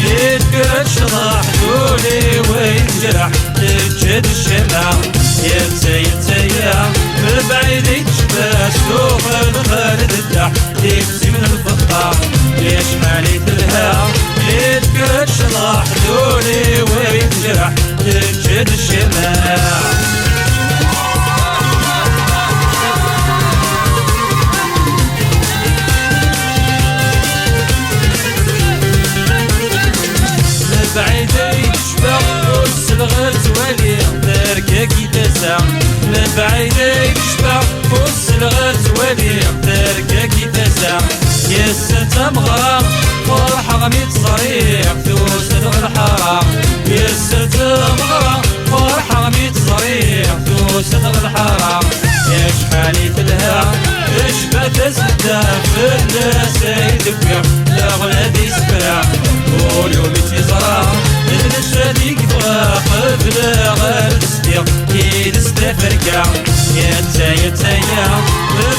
يتقد شطح دولي وينجرح تجد الشمع يتسيا ببعيد تشباس سوق الخالد الدح تكسي من الفضة ليش مالي تلها يتقد شطح دولي وينجرح تجد الشمع بعيدي تشبع والسلغة توالي تركاكي تسع من بعيدي تشبع والسلغة توالي تركاكي تسع يا ستة مغرام فرحة غميت صريح توسلغ الحرام يا ستة مغرام فرحة غميت صريح توسلغ الحرام يا شحالي تلها اشبات الزبدة في الناس يدفع لا غنادي سبع واليوم تيزرع النشادي كبغى قبل غير الصديق يدستا فركع يا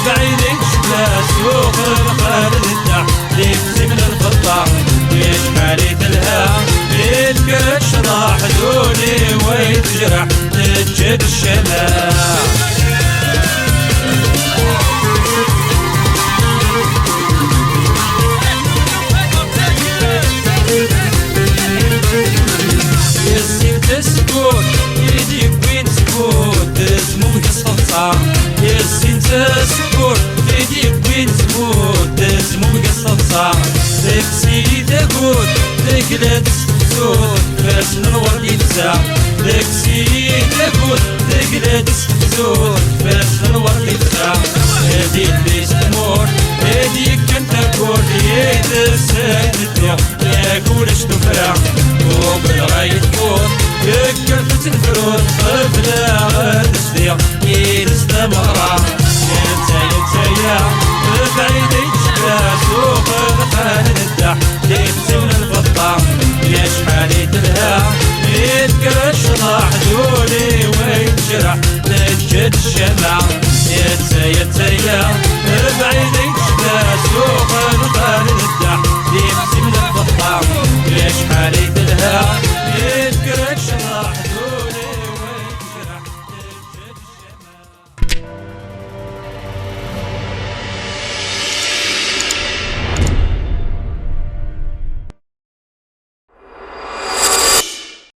بعيدك شبلا سوق الخالد الدح ليكسي من الفضة يشحالي تلها يتقد شطح دولي ويتجرح تجد الشمال تسكوت يديك وين تسكوت تسموك الصفصة يسين تسكوت يديك وين تسكوت تسموك الصفصة تكسي تكوت تكلا تستفزوت باش نور يتسع تكسي تكوت تكلا تستفزوت باش نور يتسع هاديك ليش تمور هاديك كنت تكون يتسعد الدير ياكولش تفرع وبالغاية تكون يكرفت الفرود قبل غير تصديق يدستمر